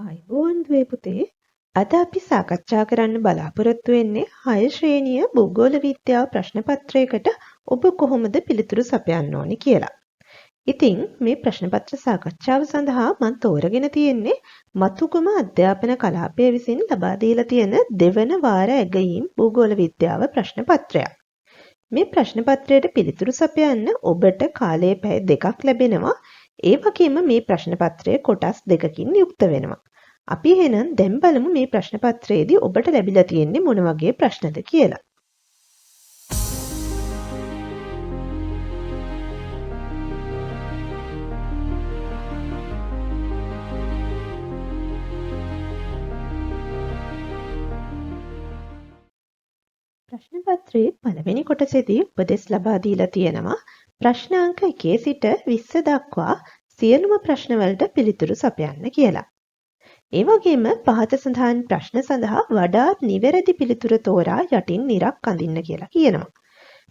අයිබෝන් දුවේ පුතේ අද අපි සාකච්ඡා කරන්න බලාපොරොත්තු වෙන්නේ 6 ශ්‍රේණිය භූගෝල විද්‍යාව ප්‍රශ්න පත්‍රයකට ඔබ කොහොමද පිළිතුරු සපයන්න ඕනි කියලා. ඉතින් මේ ප්‍රශ්න පත්‍ර සාකච්ඡාව සඳහා මම තෝරගෙන තියෙන්නේ මතුගම අධ්‍යාපන කලාපය විසින් ලබා දීලා තියෙන දෙවන වාර ඇගයීම් භූගෝල විද්‍යාව ප්‍රශ්න පත්‍රයක්. මේ ප්‍රශ්න පත්‍රයට පිළිතුරු සපයන්න ඔබට කාලය පැය 2ක් ලැබෙනවා. ඒ වගේම මේ ප්‍රශ්න පත්‍රය කොටස් දෙකකින් යුක්ත වෙනවා. අපි එහෙනම් දැන් බලමු මේ ප්‍රශ්න පත්‍රයේදී ඔබට ලැබිලා තියෙන්නේ මොන වගේ ප්‍රශ්නද කියලා. ප්‍රශ්න පත්‍රයේ පළවෙනි කොටසේදී උපදෙස් ලබා දීලා තියෙනවා ප්‍රශ්න අංක 1 සිට 20 දක්වා සියලුම ප්‍රශ්න වලට පිළිතුරු සපයන්න කියලා. ඒ වගේම පහත සඳහන් ප්‍රශ්න සඳහා වඩාත් නිවැරදි පිළිතුර තෝරා යටින් නිරක් අඳින්න කියලා කියනවා.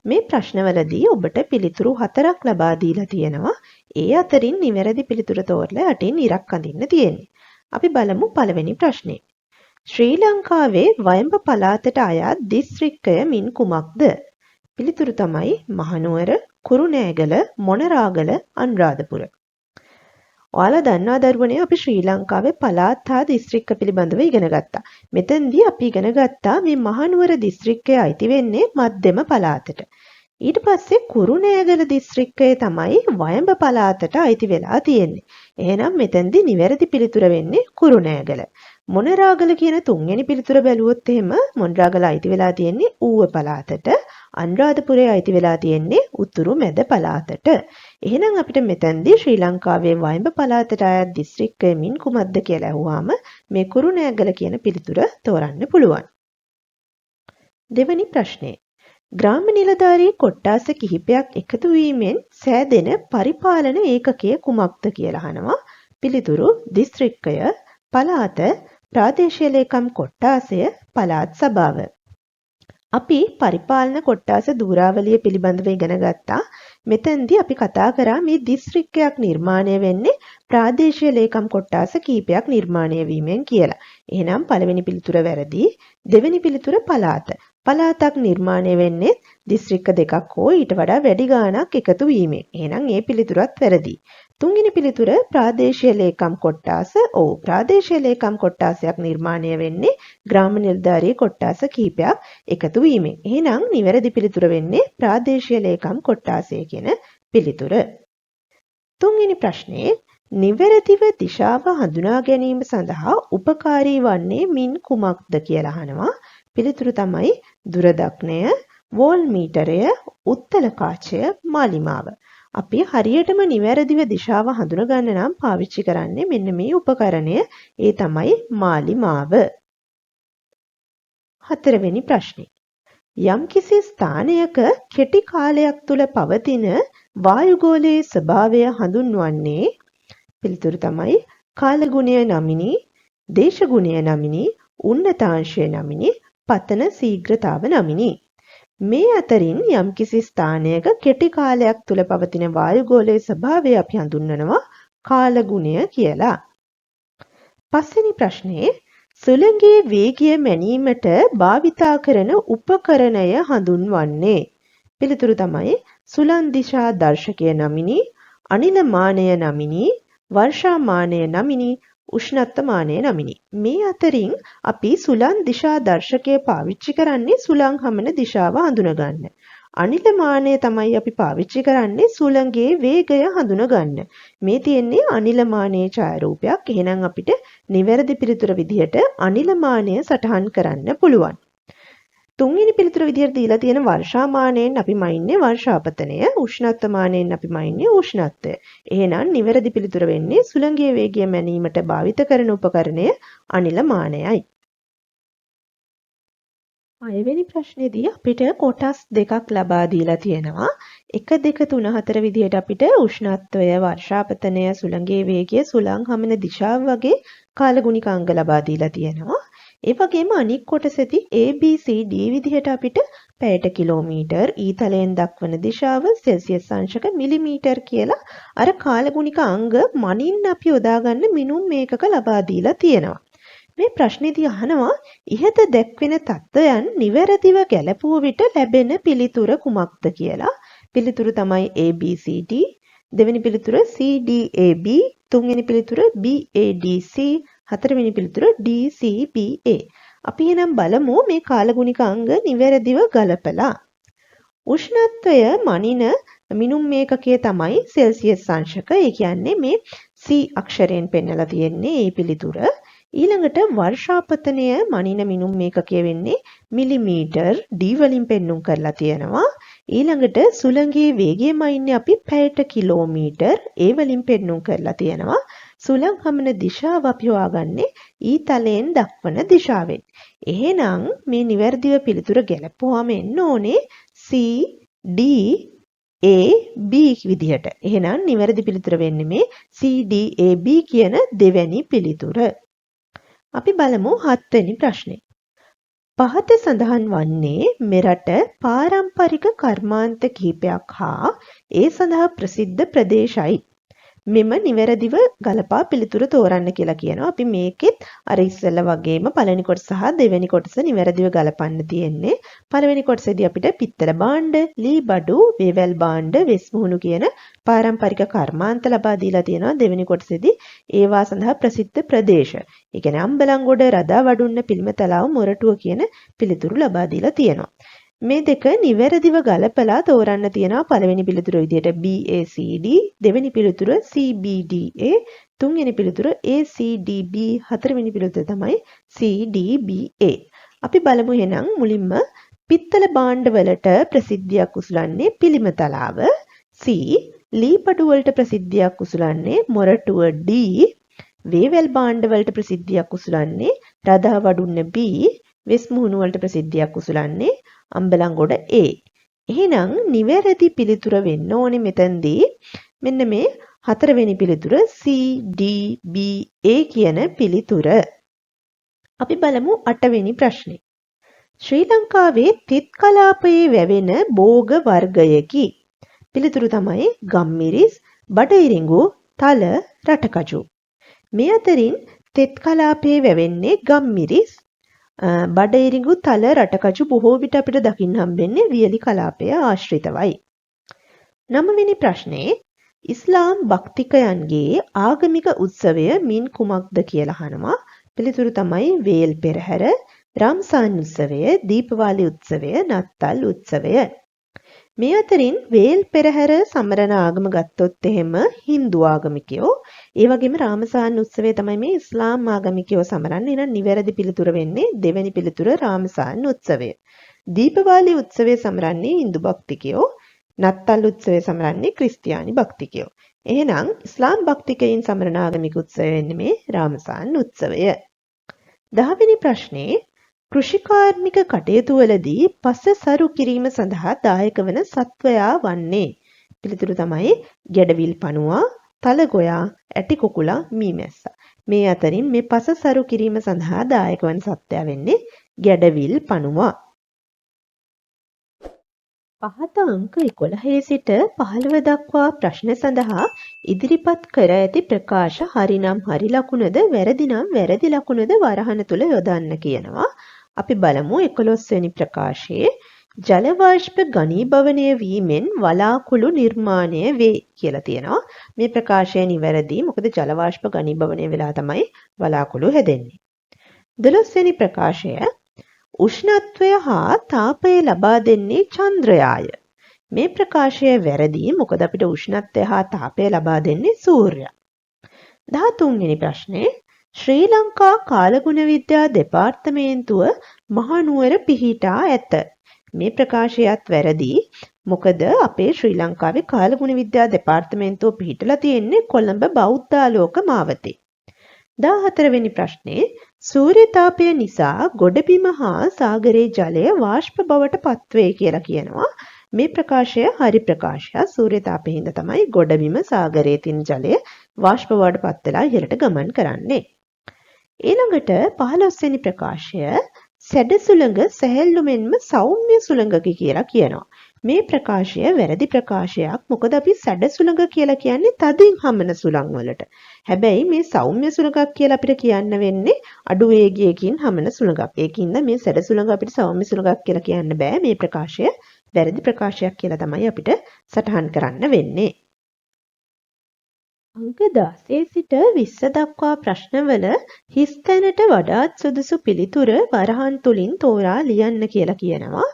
මේ ප්‍රශ්නවලදී ඔබට පිළිතුරු 4ක් ලබා දීලා තියෙනවා. ඒ අතරින් නිවැරදි පිළිතුර තෝරලා යටින් නිරක් අඳින්න තියෙන්නේ. අපි බලමු පළවෙනි ප්‍රශ්නේ. ශ්‍රී ලංකාවේ වයඹ පළාතට අයත් දිස්ත්‍රික්කය මින් කුමක්ද? පිළිතුරු තමයි මහනුවර, කුරුණෑගල, මොනරාගල, අනුරාධපුර. ඔයාලා දන්නවා දරුවනේ අපි ශ්‍රී ලංකාවේ පළාත් හා දිස්ත්‍රික්ක පිළිබඳව ඉගෙන ගත්තා. මෙතෙන්දී අපි ඉගෙන ගත්තා මේ මහනුවර දිස්ත්‍රික්කය අයිති වෙන්නේ මධ්‍යම පළාතට. ඊට පස්සේ කුරුණෑගල දිස්ත්‍රික්කය තමයි වයඹ පළාතට අයිති වෙලා තියෙන්නේ. එහෙනම් මෙතෙන්දී නිවැරදි පිළිතුර වෙන්නේ කුරුණෑගල. මොනරාගල කියන තුන්වෙනි පිළිතුර බැලුවොත් එහෙම මොනරාගල අයිති වෙලා තියෙන්නේ ඌව පළාතට. අනුරාධපුරය අයිති වෙලා තියෙන්නේ උතුරු මැද පළාතට. එහෙනම් අපිට මෙතෙන්දී ශ්‍රී ලංකාවේ වයඹ පළාතට අයත් දිස්ත්‍රික්කය මින් කුමක්ද කියලා අහුවාම මේ කුරුණෑගල කියන පිළිතුර තෝරන්න පුළුවන්. දෙවැනි ප්‍රශ්නේ. ග්‍රාම නිලධාරී කොට්ටාස කිහිපයක් එකතු වීමෙන් සෑදෙන පරිපාලන ඒකකය කුමක්ද කියලා අහනවා. පිළිතුරු දිස්ත්‍රික්කය, පළාත, ප්‍රාදේශීය ලේකම් කොට්ටාසය, පළාත් සභාව. අපි පරිපාලන කොට්ටාස ධූරාවලිය පිළිබඳව ඉගෙන ගත්තා. මෙතෙන්දී අපි කතා කරා මේ දිස්ත්‍රික්කයක් නිර්මාණය වෙන්නේ ප්‍රාදේශීය ලේකම් කොට්ටාස කිහිපයක් නිර්මාණය වීමෙන් කියලා. එහෙනම් පළවෙනි පිළිතුර වැරදි. දෙවෙනි පිළිතුර පළාත. පළාතක් නිර්මාණය වෙන්නේ දිස්ත්‍රික්ක දෙකක් හෝ ඊට වඩා වැඩි ගාණක් එකතු වීමෙන්. එහෙනම් ඒ පිළිතුරත් වැරදි. තුන්වෙනි පිළිතුර ප්‍රාදේශීය ලේකම් කොට්ටාස. ඔව් ප්‍රාදේශීය ලේකම් කොට්ටාසයක් නිර්මාණය වෙන්නේ ග්‍රාම නිලධාරී කොට්ටාස කිහිපයක් එකතු වීමෙන්. එහෙනම් නිවැරදි පිළිතුර වෙන්නේ ප්‍රාදේශීය ලේකම් කොට්ටාසය කියන පිළිතුර. තුන්වෙනි ප්‍රශ්නේ නිවැරදිව දිශාව හඳුනා ගැනීම සඳහා උපකාරී වන්නේ මින් කුමක්ද කියලා අහනවා. පිළිතුරු තමයි දුරදක්නය, වෝල්මීටරය, උත්තල කාචය, මාලිමාව. අපි හරියටම නිවැරදිව දිශාව හඳුනගන්න නම් පාවිච්චි කරන්නේ මෙන්න මේ උපකරණය. ඒ තමයි මාලිමාව. හතරවෙනි ප්‍රශ්නේ. යම්කිසි ස්ථානයක කෙටි කාලයක් තුල පවතින වායුගෝලයේ ස්වභාවය හඳුන්වන්නේ. පිළිතුරු තමයි කාලගුණය නමිනි, දේශගුණය නමිනි, උන්නතාංශය නමිනි, පතන ශීඝ්‍රතාව නමිනි. මේ අතරින් යම්කිසි ස්ථානයක කෙටි කාලයක් තුල පවතින වායුගෝලයේ ස්වභාවය අපි හඳුන්වනවා කාලගුණය කියලා. පස්වෙනි ප්‍රශ්නේ සුළඟේ වේගය මැනීමට භාවිතා කරන උපකරණය හඳුන්වන්නේ. පිළිතුරු තමයි සුළං දිශා දර්ශකය නමිනි, අනිල මානය නමිනි, වර්ෂා මානය නමිනි, උෂ්ණත්ව මානය නමිනි. මේ අතරින් අපි සුළං දිශා දර්ශකය පාවිච්චි කරන්නේ සුළං හමන දිශාව හඳුනගන්න. අනිල මානය තමයි අපි පාවිච්චි කරන්නේ සුළඟේ වේගය හඳුනගන්න. මේ තියෙන්නේ අනිල මානයේ ඡායාරූපයක්. එහෙනම් අපිට නිවැරදි පිළිතුර විදිහට අනිල මානය සටහන් කරන්න පුළුවන්. තුන්වෙනි පිළිතුර විදිහට දීලා තියෙන වර්ෂාමානයෙන් අපි මයින්නේ වර්ෂාපතනය, උෂ්ණත්ව මානයෙන් අපි මයින්නේ උෂ්ණත්වය. එහෙනම් නිවැරදි පිළිතුර වෙන්නේ සුළඟේ වේගය මැනීමට භාවිත කරන උපකරණය අනිල මානයයි. 6 වෙනි ප්‍රශ්නේදී අපිට කොටස් දෙකක් ලබා දීලා තියෙනවා. 1 2 3 4 විදිහට අපිට උෂ්ණත්වය, වර්ෂාපතනය, සුළඟේ වේගය, සුළං හමන දිශාව වගේ කාලගුණික අංග ලබා දීලා තියෙනවා. ඒ වගේම අනික් කොටසෙදි A B C D විදිහට අපිට පැයට කිලෝමීටර් ඊතලයෙන් දක්වන දිශාව සෙල්සියස් අංශක මිලිමීටර් කියලා අර කාලගුණික අංග මනින්න අපි යොදාගන්න මිනුම් මේකක ලබා දීලා තියෙනවා. මේ ප්‍රශ්නේදී අහනවා ඉහත දැක්වෙන තත්ත්වයන් නිවැරදිව ගැලපුව විට ලැබෙන පිළිතුර කුමක්ද කියලා. පිළිතුරු තමයි ABCD, දෙවෙනි පිළිතුර CDAB, තුන්වෙනි පිළිතුර BADC, හතරවෙනි පිළිතුර DCBA. අපි එහෙනම් බලමු මේ කාලගුණික අංග නිවැරදිව ගලපලා. උෂ්ණත්වය මනින මිනුම් මේකකය තමයි සෙල්සියස් අංශක. ඒ කියන්නේ මේ C අක්ෂරයෙන් පෙන්නලා තියෙන්නේ මේ පිළිතුර. ඊළඟට වර්ෂාපතනය මනින මිනුම් මේකකය වෙන්නේ මිලිමීටර් D වලින් පෙන්눔 කරලා තියෙනවා. ඊළඟට සුළඟේ වේගය මනින්නේ අපි පැයට කිලෝමීටර් A වලින් පෙන්눔 කරලා තියෙනවා. සුළං හමන දිශාව අපි හොයාගන්නේ ඊතලයෙන් දක්වන දිශාවෙන්. එහෙනම් මේ නිවැරදිව පිළිතුර ගැලපුවාම එන්න ඕනේ C D A B විදිහට. එහෙනම් නිවැරදි පිළිතුර වෙන්නේ මේ C D A B කියන දෙවැනි පිළිතුර. අපි බලමු 7 වෙනි ප්‍රශ්නේ. පහත සඳහන් වන්නේ මෙරට පාරම්පරික කර්මාන්ත කිහිපයක් හා ඒ සඳහා ප්‍රසිද්ධ ප්‍රදේශයි. මෙම නිවැරදිව ගලපා පිළිතුර තෝරන්න කියලා කියනවා. අපි මේකෙත් අර ඉස්සෙල්ලා වගේම පළවෙනි කොටස සහ දෙවෙනි කොටස නිවැරදිව ගලපන්න තියෙන්නේ. පළවෙනි කොටසේදී අපිට පිත්තල භාණ්ඩ, ලී බඩු, වේවැල් භාණ්ඩ, වෙස් මුහුණු කියන පාරම්පරික කර්මාන්ත ලබා දීලා තියෙනවා. දෙවෙනි කොටසේදී ඒවා සඳහා ප්‍රසිද්ධ ප්‍රදේශ. ඒ කියන්නේ අම්බලන්ගොඩ, රදා වඩුන්න, පිළිමතලාව, මොරටුව කියන පිළිතුරු ලබා දීලා තියෙනවා. මේ දෙක නිවැරදිව ගලපලා තෝරන්න තියෙනවා. පළවෙනි පිළිතුර විදිහට BACD, දෙවෙනි පිළිතුර CBDA, තුන්වෙනි පිළිතුර ACDB, හතරවෙනි පිළිතුර තමයි CDBA. අපි බලමු එහෙනම් මුලින්ම පිත්තල භාණ්ඩ වලට ප්‍රසිද්ධියක් උසුලන්නේ පිළිමතලාව C, ලීපඩු වලට ප්‍රසිද්ධියක් උසුලන්නේ මොරටුව D, වේවැල් භාණ්ඩ වලට ප්‍රසිද්ධියක් උසුලන්නේ රදා වඩුන්න B, වෙස් මුහුණු වලට ප්‍රසිද්ධියක් උසුලන්නේ අම්බලන්ගොඩ A. එහෙනම් නිවැරදි පිළිතුර වෙන්න ඕනේ මෙතනදී මෙන්න මේ හතරවෙනි පිළිතුර CDBA කියන පිළිතුර. අපි බලමු 8 වෙනි ප්‍රශ්නේ. ශ්‍රී ලංකාවේ තෙත් කලාපයේ වැවෙන බෝග වර්ගයකි. පිළිතුරු තමයි ගම්මිරිස්, බඩඉරිඟු, තල, රටකජු. මේ අතරින් තෙත් කලාපයේ වැවෙන්නේ ගම්මිරිස්, බඩඉරිඟු, තල, රටකජු බොහෝ විට අපිට දකින්න හම්බෙන්නේ වියලි කලාපය ආශ්‍රිතවයි. 9 වෙනි ප්‍රශ්නේ ඉස්ලාම් භක්තිකයන්ගේ ආගමික උත්සවය මින් කුමක්ද කියලා අහනවා. පිළිතුරු තමයි වේල් පෙරහැර, රම්සාන් උත්සවය, දීපවාලි උත්සවය, නත්තල් උත්සවය. මේ අතරින් වේල් පෙරහැර සමරන ආගම ගත්තොත් එහෙම Hindu ආගමිකයෝ, ඒ වගේම රාමසාන් උත්සවය තමයි මේ ඉස්ලාම් ආගමිකයෝ සමරන්නේ. එහෙනම් නිවැරදි පිළිතුර වෙන්නේ දෙවෙනි පිළිතුර රාමසාන් උත්සවය. දීපවාලි උත්සවය සමරන්නේ Hindu භක්තිකයෝ, නත්තල් උත්සවය සමරන්නේ ක්‍රිස්තියානි භක්තිකයෝ. එහෙනම් ඉස්ලාම් භක්තිකයින් සමරන ආගමික උත්සවය වෙන්නේ මේ රාමසාන් උත්සවය. 10 වෙනි ප්‍රශ්නේ කෘෂිකාර්මික කටයුතු වලදී පස සරු කිරීම සඳහා දායක වන සත්වයා වන්නේ. පිළිතුරු තමයි ගැඩවිල් පණුවා, තල ගොයා, ඇටි කුකුලා, මීමැස්සා. මේ අතරින් මේ පස සරු කිරීම සඳහා දායක වන සත්වයා වෙන්නේ ගැඩවිල් පණුවා. පහත අංක 11 සිට 15 දක්වා ප්‍රශ්න සඳහා ඉදිරිපත් කර ඇති ප්‍රකාශ හරිනම් හරි ලකුණද වැරදි නම් වැරදි ලකුණද වරහන තුල යොදන්න කියනවා. අපි බලමු 11 වෙනි ප්‍රකාශයේ ජල වාෂ්ප ඝනීභවනය වීමෙන් වලාකුළු නිර්මාණය වේ කියලා තියෙනවා. මේ ප්‍රකාශය නිවැරදි. මොකද ජල වාෂ්ප ඝනීභවනය වෙලා තමයි වලාකුළු හැදෙන්නේ. 12 වෙනි ප්‍රකාශය උෂ්ණත්වය හා තාපය ලබා දෙන්නේ චන්ද්‍රයාය. මේ ප්‍රකාශය වැරදි. මොකද අපිට උෂ්ණත්වය හා තාපය ලබා දෙන්නේ සූර්යයා. 13 වෙනි ප්‍රශ්නේ ශ්‍රී ලංකා කාලගුණ විද්‍යා දෙපාර්තමේන්තුව මහනුවර පිහිටා ඇත. මේ ප්‍රකාශයත් වැරදි. මොකද අපේ ශ්‍රී ලංකාවේ කාලගුණ විද්‍යා දෙපාර්තමේන්තුව පිහිටලා තියෙන්නේ කොළඹ බෞද්ධාලෝක මාවතේ. 14 වෙනි ප්‍රශ්නේ සූර්ය තාපය නිසා ගොඩබිම හා සාගරයේ ජලය වාෂ්ප බවට පත්වේ කියලා කියනවා. මේ ප්‍රකාශය හරි ප්‍රකාශයක්. සූර්ය තාපයෙන් හින්දා තමයි ගොඩබිම සාගරයේ තියෙන ජලය වාෂ්ප බවට පත් වෙලා ඉහළට ගමන් කරන්නේ. ඊළඟට 15 වෙනි ප්‍රකාශය සැඩ සුළඟ සැහැල්ලු මෙන්ම සෞම්‍ය සුළඟකි කියලා කියනවා. මේ ප්‍රකාශය වැරදි ප්‍රකාශයක්. මොකද අපි සැඩ සුළඟ කියලා කියන්නේ තදින් හමන සුළං වලට. හැබැයි මේ සෞම්‍ය සුළඟක් කියලා අපිට කියන්න වෙන්නේ අඩු වේගයකින් හමන සුළඟක්. ඒකින්ද මේ සැඩ සුළඟ අපිට සෞම්‍ය සුළඟක් කියලා කියන්න බෑ. මේ ප්‍රකාශය වැරදි ප්‍රකාශයක් කියලා තමයි අපිට සටහන් කරන්න වෙන්නේ. අංක 16 සිට 20 දක්වා ප්‍රශ්නවල හිස් තැනට වඩාත් සුදුසු පිළිතුර වරහන් තුලින් තෝරා ලියන්න කියලා කියනවා.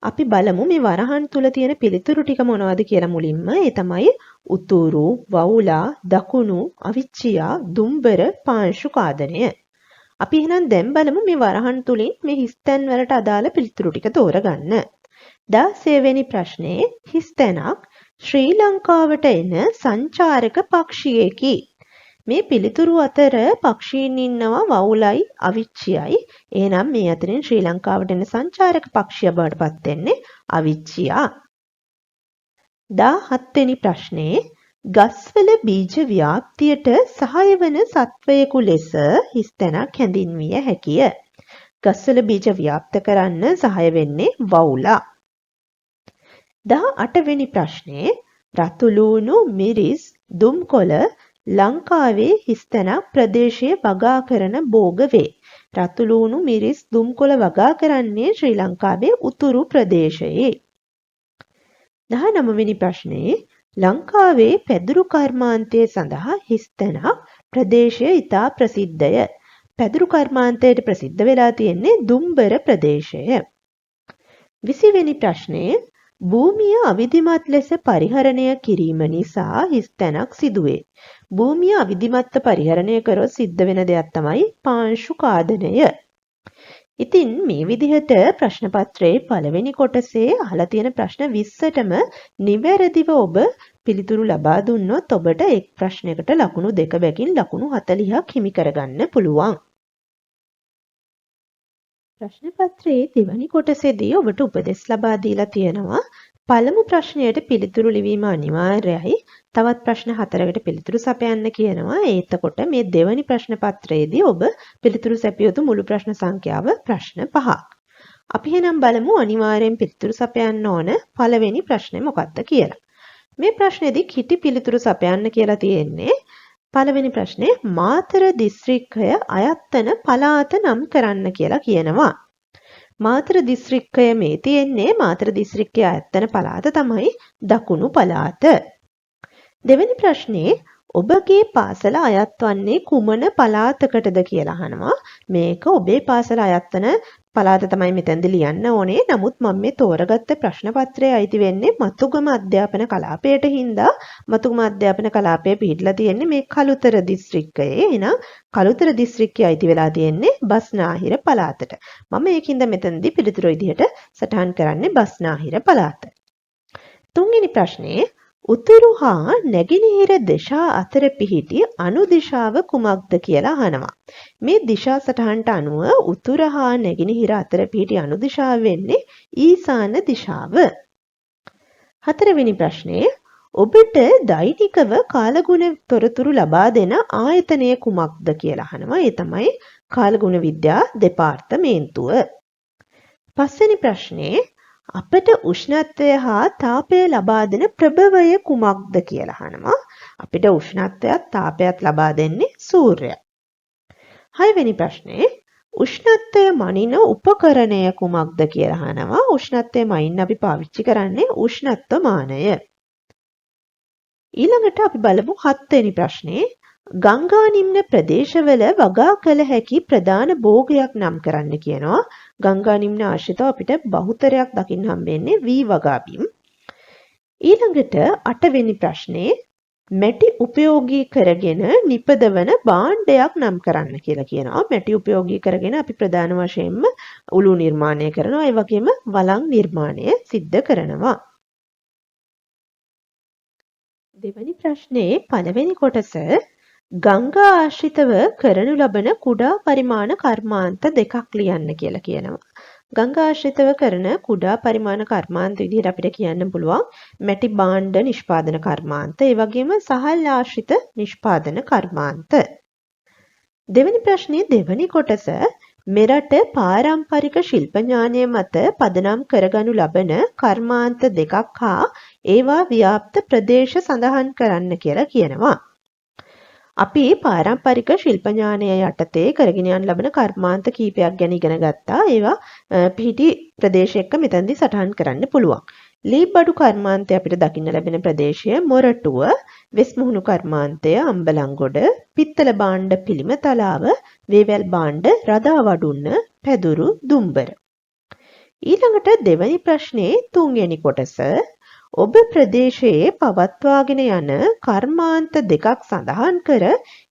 අපි බලමු මේ වරහන් තුල තියෙන පිළිතුරු ටික මොනවද කියලා මුලින්ම. ඒ තමයි උතුරු, වවුලා, දකුණු, අවිච්චියා, දුම්බර, පාංශු කාදනය. අපි එහෙනම් දැන් බලමු මේ වරහන් තුලින් මේ හිස් තැන් වලට අදාළ පිළිතුරු ටික තෝරගන්න. 16 වෙනි ප්‍රශ්නේ හිස් තැනක් ශ්‍රී ලංකාවට එන සංචාරක පක්ෂියෙකි. මේ පිළිතුරු අතර පක්ෂීන් ඉන්නවා වවුලයි අවිච්චියයි. එහෙනම් මේ අතරින් ශ්‍රී ලංකාවට එන සංචාරක පක්ෂිය බවට පත් වෙන්නේ අවිච්චියා. 17 වෙනි ප්‍රශ්නේ ගස්වල බීජ ව්‍යාප්තියට සහාය වන සත්වයෙකු ලෙස හිස් තැනක් හැඳින්විය හැකිය. ගස්වල බීජ ව්‍යාප්ත කරන්න සහාය වෙන්නේ වවුලා. 18 වෙනි ප්‍රශ්නේ රතුලූණු මිරිස් දුම්කොළ ලංකාවේ හිස්තැනක් ප්‍රදේශයේ වගා කරන භෝග වේ. රතුලූණු මිරිස් දුම්කොළ වගා කරන්නේ ශ්‍රී ලංකාවේ උතුරු ප්‍රදේශයේ. 19 වෙනි ප්‍රශ්නේ ලංකාවේ පැදුරු කර්මාන්තය සඳහා හිස්තැනක් ප්‍රදේශය ඉතා ප්‍රසිද්ධය. පැදුරු කර්මාන්තයට ප්‍රසිද්ධ වෙලා තියෙන්නේ දුම්බර ප්‍රදේශය. 20 වෙනි ප්‍රශ්නේ භූමිය අවිධිමත් ලෙස පරිහරණය කිරීම නිසා හිස් තැනක් සිදුවේ. භූමිය අවිධිමත්ව පරිහරණය කරොත් සිද්ධ වෙන දෙයක් තමයි පාංශු කාදනය. ඉතින් මේ විදිහට ප්‍රශ්න පත්‍රයේ පළවෙනි කොටසේ අහලා තියෙන ප්‍රශ්න 20ටම නිවැරදිව ඔබ පිළිතුරු ලබා දුන්නොත් ඔබට එක් ප්‍රශ්නයකට ලකුණු 2 බැගින් ලකුණු 40ක් හිමි කරගන්න පුළුවන්. ප්‍රශ්න පත්‍රයේ දෙවැනි කොටසේදී ඔබට උපදෙස් ලබා දීලා තියෙනවා. පළමු ප්‍රශ්නයට පිළිතුරු ලිවීම අනිවාර්යයි. තවත් ප්‍රශ්න 4කට පිළිතුරු සපයන්න කියනවා. එතකොට මේ දෙවැනි ප්‍රශ්න පත්‍රයේදී ඔබ පිළිතුරු සැපිය යුතු මුළු ප්‍රශ්න සංඛ්‍යාව ප්‍රශ්න 5ක්. අපි එහෙනම් බලමු අනිවාර්යෙන් පිළිතුරු සපයන්න ඕන පළවෙනි ප්‍රශ්නේ මොකක්ද කියලා. මේ ප්‍රශ්නේදී කිටි පිළිතුරු සපයන්න කියලා තියෙන්නේ. පළවෙනි ප්‍රශ්නේ මාතර දිස්ත්‍රික්කය අයත් වන පළාත නම් කරන්න කියලා කියනවා. මාතර දිස්ත්‍රික්කය මේ තියෙන්නේ මාතර දිස්ත්‍රික්කයේ අයත් වන පළාත තමයි දකුණු පළාත. දෙවෙනි ප්‍රශ්නේ ඔබගේ පාසල අයත් වන්නේ කුමන පළාතකටද කියලා අහනවා. මේක ඔබේ පාසල අයත් වන පළාත තමයි මෙතෙන්දී ලියන්න ඕනේ. නමුත් මම මේ තෝරගත්ත ප්‍රශ්න පත්‍රයේ අයිති වෙන්නේ මතුගම අධ්‍යාපන කලාපයට හින්දා මතුගම අධ්‍යාපන කලාපය පිහිටලා තියෙන්නේ මේ කළුතර දිස්ත්‍රික්කයේ. එහෙනම් කළුතර දිස්ත්‍රික්කයේ අයිති වෙලා තියෙන්නේ බස්නාහිර පළාතට. මම ඒකින්ද මෙතනදී පිළිතුරු විදිහට සටහන් කරන්නේ බස්නාහිර පළාත. තුන්වෙනි ප්‍රශ්නේ උතුරු හා නැගෙනහිර දිශා අතර පිහිටි අනු දිශාව කුමක්ද කියලා අහනවා. මේ දිශා සටහනට අනුව උතුර හා නැගෙනහිර අතර පිහිටි අනු දිශාව වෙන්නේ ඊසාන දිශාව. හතරවෙනි ප්‍රශ්නේ ඔබට දෛනිකව කාලගුණ තොරතුරු ලබා දෙන ආයතනය කුමක්ද කියලා අහනවා. ඒ තමයි කාලගුණ විද්‍යා දෙපාර්තමේන්තුව. පස්වෙනි ප්‍රශ්නේ අපට උෂ්ණත්වය හා තාපය ලබා දෙන ප්‍රභවය කුමක්ද කියලා අහනවා. අපිට උෂ්ණත්වයත් තාපයත් ලබා දෙන්නේ සූර්යයා. 6 වෙනි ප්‍රශ්නේ උෂ්ණත්වය මනින උපකරණය කුමක්ද කියලා අහනවා. උෂ්ණත්වය මනින්න අපි පාවිච්චි කරන්නේ උෂ්ණත්ව මානය. ඊළඟට අපි බලමු 7 වෙනි ප්‍රශ්නේ ගංගා නිම්න ප්‍රදේශවල වගා කළ හැකි ප්‍රධාන භෝගයක් නම් කරන්න කියනවා. ගංගා නිම්න ආශ්‍රිතව අපිට බහුතරයක් දකින්න හම්බෙන්නේ වී වගා බිම්. ඊළඟට 8 වෙනි ප්‍රශ්නේ මැටි උපයෝගී කරගෙන නිපදවන භාණ්ඩයක් නම් කරන්න කියලා කියනවා. මැටි උපයෝගී කරගෙන අපි ප්‍රධාන වශයෙන්ම උළු නිර්මාණය කරනවා. ඒ වගේම වළං නිර්මාණය සිද්ධ කරනවා. දෙවැනි ප්‍රශ්නේ පළවෙනි කොටස ගංගා ආශ්‍රිතව කරනු ලබන කුඩා පරිමාණ කර්මාන්ත දෙකක් ලියන්න කියලා කියනවා. ගංගා ආශ්‍රිතව කරන කුඩා පරිමාණ කර්මාන්ත විදිහට අපිට කියන්න පුළුවන් මැටි භාණ්ඩ නිෂ්පාදන කර්මාන්ත, ඒ වගේම සහල් ආශ්‍රිත නිෂ්පාදන කර්මාන්ත. දෙවැනි ප්‍රශ්නයේ දෙවැනි කොටස මෙරට පාරම්පරික ශිල්ප ඥානය මත පදනම් කරගනු ලබන කර්මාන්ත දෙකක් හා ඒවා ව්‍යාප්ත ප්‍රදේශ සඳහන් කරන්න කියලා කියනවා. අපි පාරම්පරික ශිල්ප ඥානය යටතේ කරගෙන යන ලබන කර්මාන්ත කීපයක් ගැන ඉගෙන ගත්තා. ඒවා පිහිටි ප්‍රදේශ එක්ක මෙතනදී සටහන් කරන්න පුළුවන්. ලීබඩු කර්මාන්තය අපිට දකින්න ලැබෙන ප්‍රදේශය මොරටුව, වෙස්මුහුණු කර්මාන්තය අම්බලන්ගොඩ, පිත්තල භාණ්ඩ පිළිමතලාව, වේවැල් භාණ්ඩ රදාවඩුන්න, පැදුරු, දුම්බර. ඊළඟට දෙවැනි ප්‍රශ්නේ තුන්වෙනි කොටස ඔබ ප්‍රදේශයේ පවත්වාගෙන යන කර්මාන්ත දෙකක් සඳහන් කර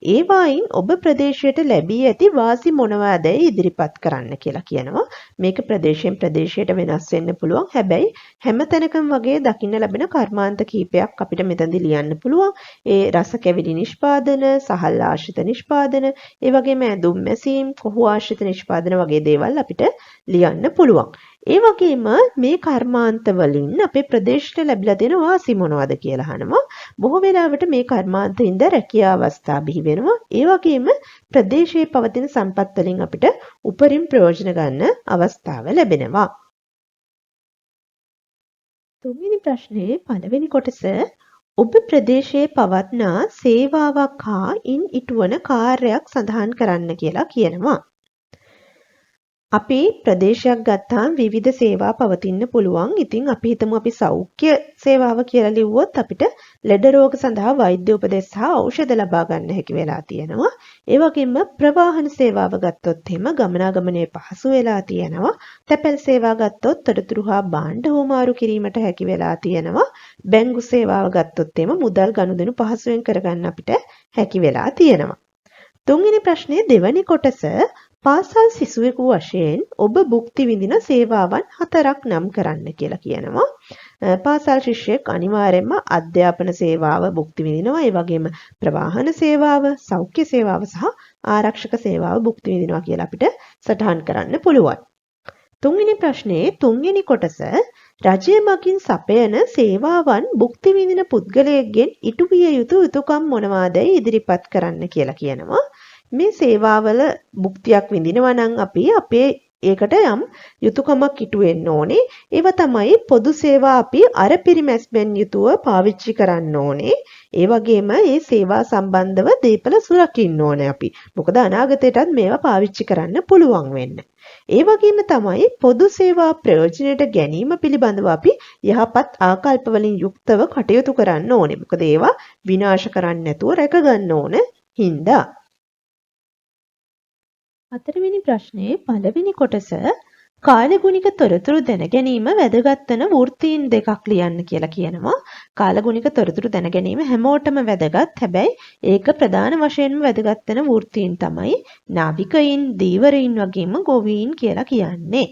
ඒවායින් ඔබ ප්‍රදේශයට ලැබී ඇති වාසි මොනවාදැයි ඉදිරිපත් කරන්න කියලා කියනවා. මේක ප්‍රදේශයෙන් ප්‍රදේශයට වෙනස් වෙන්න පුළුවන්. හැබැයි හැම තැනකම වගේ දකින්න ලැබෙන කර්මාන්ත කීපයක් අපිට මෙතනදී ලියන්න පුළුවන්. ඒ රස කැවිලි නිෂ්පාදන, සහල් ආශ්‍රිත නිෂ්පාදන, ඒ වගේම ඇඳුම් මැසීම්, කොහු ආශ්‍රිත නිෂ්පාදන වගේ දේවල් අපිට ලියන්න පුළුවන්. ඒ වගේම මේ කර්මාන්ත වලින් අපේ ප්‍රදේශයට ලැබිලා තියෙන වාසි මොනවද කියලා අහනවා. බොහෝ වෙලාවට මේ කර්මාන්තයින්ද රැකියා අවස්ථා බිහි වෙනවා. ඒ වගේම ප්‍රදේශයේ පවතින සම්පත් වලින් අපිට උපරිම ප්‍රයෝජන ගන්න අවස්ථාව ලැබෙනවා. තුන්වෙනි ප්‍රශ්නේ පළවෙනි කොටස ඔබ ප්‍රදේශයේ පවත්නා සේවාවක් හා ඉන් ඉටුවන කාර්යයක් සඳහන් කරන්න කියලා කියනවා. අපි ප්‍රදේශයක් ගත්තාම විවිධ සේවා පවතින්න පුළුවන්. ඉතින් අපි හිතමු අපි සෞඛ්‍ය සේවාව කියලා ලිව්වොත් අපිට ලෙඩ රෝග සඳහා වෛද්‍ය උපදෙස් හා ඖෂධ ලබා ගන්න හැකි වෙලා තියෙනවා. ඒ වගේම ප්‍රවාහන සේවාව ගත්තොත් එහෙම ගමනාගමනයේ පහසු වෙලා තියෙනවා. තැපැල් සේවා ගත්තොත් තොරතුරු හා භාණ්ඩ හුවමාරු කිරීමට හැකි වෙලා තියෙනවා. බැංකු සේවාව ගත්තොත් එහෙම මුදල් ගනුදෙනු පහසුවෙන් කරගන්න අපිට හැකි වෙලා තියෙනවා. තුන්වෙනි ප්‍රශ්නේ දෙවැනි කොටස පාසල් සිසුවෙකු වශයෙන් ඔබ භුක්ති විඳින සේවාවන් 4ක් නම් කරන්න කියලා කියනවා. පාසල් ශිෂ්‍යයෙක් අනිවාර්යයෙන්ම අධ්‍යාපන සේවාව භුක්ති විඳිනවා. ඒ වගේම ප්‍රවාහන සේවාව, සෞඛ්‍ය සේවාව සහ ආරක්ෂක සේවාව භුක්ති විඳිනවා කියලා අපිට සටහන් කරන්න පුළුවන්. තුන්වෙනි ප්‍රශ්නේ තුන්වෙනි කොටස රජය මගින් සපයන සේවාවන් භුක්ති විඳින පුද්ගලයෙක්ගෙන් ඉටු විය යුතු යුතුකම් මොනවාදයි ඉදිරිපත් කරන්න කියලා කියනවා. මේ සේවාවල භුක්තියක් විඳිනවා නම් අපි අපේ ඒකට යම් යුතුයකමක් ඉටු වෙන්න ඕනේ. ඒවා තමයි පොදු සේවා අපි අර පිරිමැස්මෙන් යුතුව පාවිච්චි කරන්න ඕනේ. ඒ වගේම මේ සේවා සම්බන්ධව දීපල සුරකින්න ඕනේ අපි. මොකද අනාගතයටත් මේවා පාවිච්චි කරන්න පුළුවන් වෙන්න. ඒ වගේම තමයි පොදු සේවා ප්‍රයෝජනයට ගැනීම පිළිබඳව අපි යහපත් ආකල්ප වලින් යුක්තව කටයුතු කරන්න ඕනේ. මොකද ඒවා විනාශ කරන්නේ නැතුව රැක ගන්න ඕන හින්දා. හතරවෙනි ප්‍රශ්නේ පළවෙනි කොටස කාලගුණික තොරතුරු දැන ගැනීම වැදගත් වෙන වෘත්තීන් දෙකක් ලියන්න කියලා කියනවා. කාලගුණික තොරතුරු දැන ගැනීම හැමෝටම වැදගත්. හැබැයි ඒක ප්‍රධාන වශයෙන්ම වැදගත් වෙන වෘත්තීන් තමයි නාවිකයින්, දීවරයින් වගේම ගොවීන් කියලා කියන්නේ.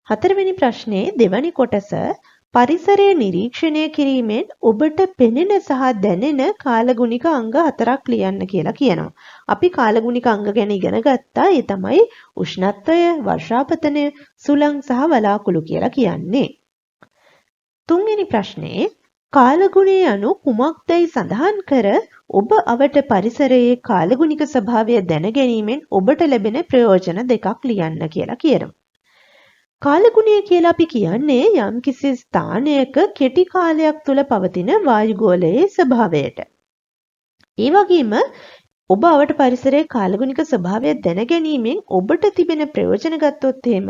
හතරවෙනි ප්‍රශ්නේ දෙවැනි කොටස පරිසරය නිරීක්ෂණය කිරීමෙන් ඔබට පෙනෙන සහ දැනෙන කාලගුණික අංග 4ක් ලියන්න කියලා කියනවා. අපි කාලගුණික අංග ගැන ඉගෙන ගත්තා. ඒ තමයි උෂ්ණත්වය, වර්ෂාපතනය, සුළං සහ වලාකුළු කියලා කියන්නේ. තුන්වෙනි ප්‍රශ්නේ කාලගුණය යනු කුමක්දයි සඳහන් කර ඔබ අවට පරිසරයේ කාලගුණික ස්වභාවය දැන ගැනීමෙන් ඔබට ලැබෙන ප්‍රයෝජන දෙකක් ලියන්න කියලා කියනවා. කාලගුණය කියලා අපි කියන්නේ යම්කිසි ස්ථානයක කෙටි කාලයක් තුල පවතින වායුගෝලයේ ස්වභාවයට. ඒ වගේම ඔබ අවට පරිසරයේ කාලගුණික ස්වභාවය දැන ගැනීමෙන් ඔබට තිබෙන ප්‍රයෝජන ගත්තොත් එහෙම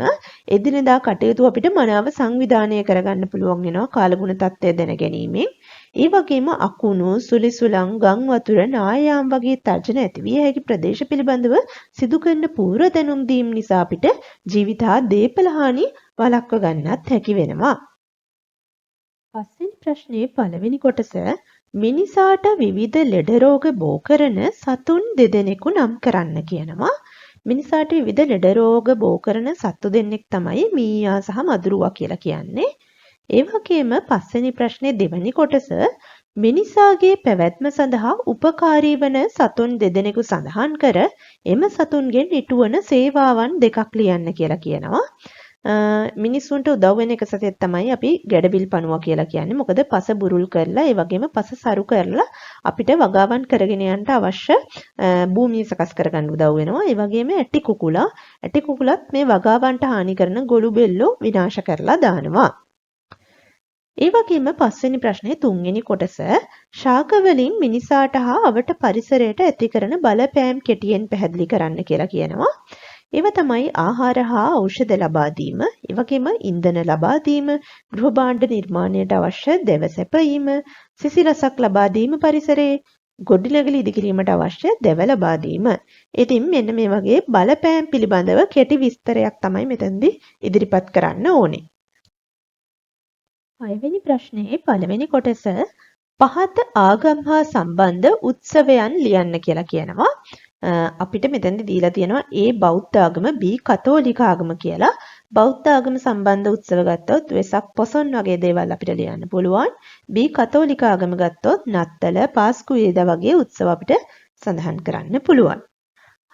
එදිනෙදා කටයුතු අපිට මනාව සංවිධානය කරගන්න පුළුවන් වෙනවා කාලගුණ තත්ත්වය දැන ගැනීමෙන්. ඒ වගේම අකුණු, සුලිසුලං, ගම් වතුර, නායාම් වගේ තර්ජන ඇතිවිය හැකි ප්‍රදේශ පිළිබඳව සිදු කරන පූර්ව දැනුම් දීම නිසා අපිට ජීවිත හා දේපල හානි වළක්ව ගන්නත් හැකි වෙනවා. පස්වෙනි ප්‍රශ්නේ පළවෙනි කොටස මිනිසාට විවිධ ලෙඩ රෝග බෝ කරන සතුන් දෙදෙනෙකු නම් කරන්න කියනවා. මිනිසාට විවිධ ලෙඩ රෝග බෝ කරන සතු දෙන්නෙක් තමයි මීයා සහ මදුරුවා කියලා කියන්නේ. ඒ වගේම පස්වෙනි ප්‍රශ්නේ දෙවැනි කොටස මිනිසාගේ පැවැත්ම සඳහා උපකාරී වන සතුන් දෙදෙනෙකු සඳහන් කර එම සතුන්ගෙන් ඉටුවන සේවාවන් දෙකක් ලියන්න කියලා කියනවා. මිනිස්සුන්ට උදව් වෙන එක සතෙක් තමයි අපි ගැඩවිල් පණුවා කියලා කියන්නේ. මොකද පස බුරුල් කරලා ඒ වගේම පස සරු කරලා අපිට වගාවන් කරගෙන යන්න අවශ්‍ය භූමිය සකස් කරගන්න උදව් වෙනවා. ඒ වගේම ඇටි කුකුලත් මේ වගාවන්ට හානි කරන ගොළු බෙල්ලෝ විනාශ කරලා දානවා. ඒ වගේම පස්වෙනි ප්‍රශ්නේ තුන්වෙනි කොටස ශාක වලින් මිනිසාට හා අවට පරිසරයට ඇති කරන බලපෑම් කෙටියෙන් පැහැදිලි කරන්න කියලා කියනවා. ඒව තමයි ආහාර හා ඖෂධ ලබා දීම, ඒ වගේම ඉන්ධන ලබා දීම, ගෘහ භාණ්ඩ නිර්මාණයට අවශ්‍ය දැව සැපයීම, සිසිලසක් ලබා දීම පරිසරයේ, ගොඩනැගිලි ඉදිකිරීමට අවශ්‍ය දැව ලබා දීම. ඉතින් මෙන්න මේ වගේ බලපෑම් පිළිබඳව කෙටි විස්තරයක් තමයි මෙතනදී ඉදිරිපත් කරන්න ඕනේ. 6 වෙනි ප්‍රශ්නේ පළවෙනි කොටස පහත ආගම් හා සම්බන්ධ උත්සවයන් ලියන්න කියලා කියනවා. අපිට මෙතනදී දීලා තියෙනවා A බෞද්ධ ආගම B කතෝලික ආගම කියලා. බෞද්ධ ආගම සම්බන්ධ උත්සව ගත්තොත් වෙසක් පොසොන් වගේ දේවල් අපිට ලියන්න පුළුවන්. B කතෝලික ආගම ගත්තොත් නත්තල පාස්කු වේදා වගේ උත්සව අපිට සඳහන් කරන්න පුළුවන්.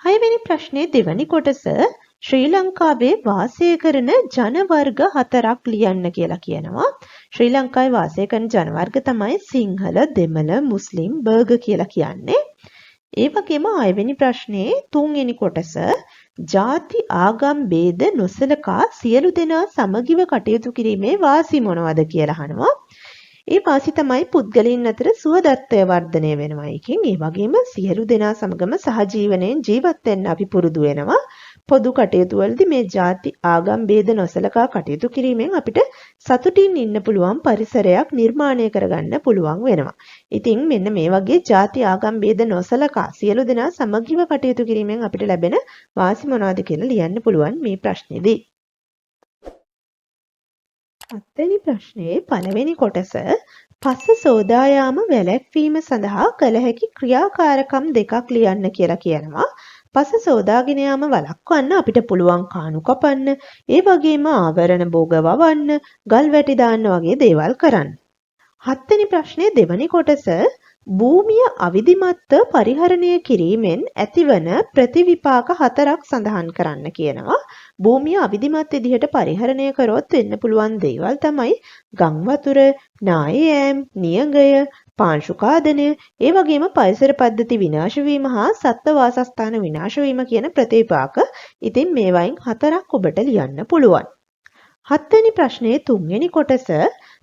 6 වෙනි ප්‍රශ්නේ දෙවැනි කොටස ශ්‍රී ලංකාවේ වාසය කරන ජන වර්ග 4ක් ලියන්න කියලා කියනවා. ශ්‍රී ලංකාවේ වාසය කරන ජන වර්ග තමයි සිංහල, දෙමළ, මුස්ලිම්, බර්ග කියලා කියන්නේ. ඒ වගේම 6 වෙනි ප්‍රශ්නේ තුන්වෙනි කොටස ಜಾති ආගම් ભેද නොසලකා සියලු දෙනා සමගිව කටයුතු කිරීමේ වාසි මොනවද කියලා අහනවා. ඒ වාසි තමයි පුද්ගලයන් අතර සුහදත්වය වර්ධනය වෙනවා. ඒ වගේම සියලු දෙනා සමගම සහජීවනයෙන් ජීවත් වෙන්න අපි පුරුදු වෙනවා. පොදු කටයුතු වලදී මේ ಜಾති ආගම් ભેද නොසලකා කටයුතු කිරීමෙන් අපිට සතුටින් ඉන්න පුළුවන් පරිසරයක් නිර්මාණය කරගන්න පුළුවන් වෙනවා. ඉතින් මෙන්න මේ වගේ ಜಾති ආගම් ભેද නොසලකා සියලු දෙනා සමගිව කටයුතු කිරීමෙන් අපිට ලැබෙන වාසි මොනවද කියලා ලියන්න පුළුවන් මේ ප්‍රශ්නේදී. 7 වෙනි ප්‍රශ්නේ පළවෙනි කොටස පස සෝදා යාම වැළැක්වීම සඳහා කළ හැකි ක්‍රියාකාරකම් දෙකක් ලියන්න කියලා කියනවා. පස සෝදාගෙන යාම වළක්වන්න අපිට පුළුවන් කාණු කපන්න, ඒ වගේම ආවරණ භෝග වවන්න, ගල් වැටි දාන්න වගේ දේවල් කරන්න. 7 වෙනි ප්‍රශ්නේ දෙවැනි කොටස භූමිය අවිධිමත්ව පරිහරණය කිරීමෙන් ඇතිවන ප්‍රතිවිපාක 4ක් සඳහන් කරන්න කියනවා. භූමිය අවිධිමත් විදිහට පරිහරණය කරොත් වෙන්න පුළුවන් දේවල් තමයි ගම් වතුර, නායෑම්, නියඟය, පාංශුකාදනය, ඒ වගේම පරිසර පද්ධති විනාශ වීම හා සත්ත්ව වාසස්ථාන විනාශ වීම කියන ප්‍රතිවිපාක. ඉතින් මේවායින් 4ක් ඔබට ලියන්න පුළුවන්. 7 වෙනි ප්‍රශ්නේ තුන්වෙනි කොටස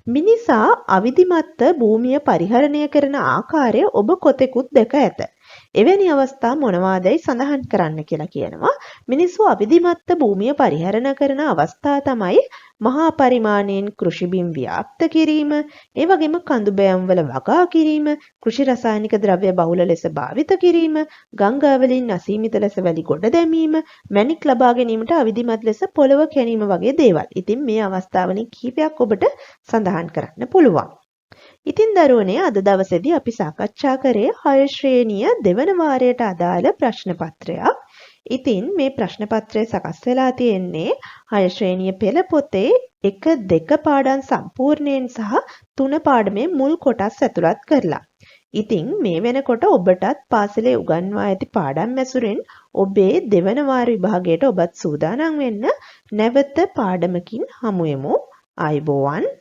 මිනිසා අවිධිමත්ව භූමිය පරිහරණය කරන ආකාරය ඔබ කොතෙකුත් දැක ඇත. එවැනි අවස්ථා මොනවාදයි සඳහන් කරන්න කියලා කියනවා. මිනිස්සු අවිධිමත්ව භූමිය පරිහරණ කරන අවස්ථා තමයි මහා පරිමාණයෙන් කෘෂි බිම් ව්‍යාප්ත කිරීම, ඒ වගේම කඳු බෑම් වල වගා කිරීම, කෘෂි රසායනික ද්‍රව්‍ය බහුල ලෙස භාවිත කිරීම, ගංගා වලින් අසීමිත ලෙස වැලි ගොඩ දැමීම, මැණික් ලබා ගැනීමට අවිධිමත් ලෙස පොළව කැණීම වගේ දේවල්. ඉතින් මේ අවස්ථාවලින් කිහිපයක් ඔබට සඳහන් කරන්න පුළුවන්. ඉතින් දරුවනේ අද දවසේදී අපි සාකච්ඡා කරේ 6 ශ්‍රේණිය දෙවන වාරයට අදාළ ප්‍රශ්න පත්‍රයක්. ඉතින් මේ ප්‍රශ්න පත්‍රය සකස් වෙලා තියෙන්නේ 6 ශ්‍රේණිය පෙළ පොතේ 1 2 පාඩම් සම්පූර්ණයෙන් සහ 3 පාඩමේ මුල් කොටස් ඇතුළත් කරලා. ඉතින් මේ වෙනකොට ඔබටත් පාසලේ උගන්වා ඇති පාඩම් ඇසුරෙන් ඔබේ දෙවන වාර විභාගයට ඔබත් සූදානම් වෙන්න නැවත පාඩමකින් හමු වෙමු. ආයුබෝවන්.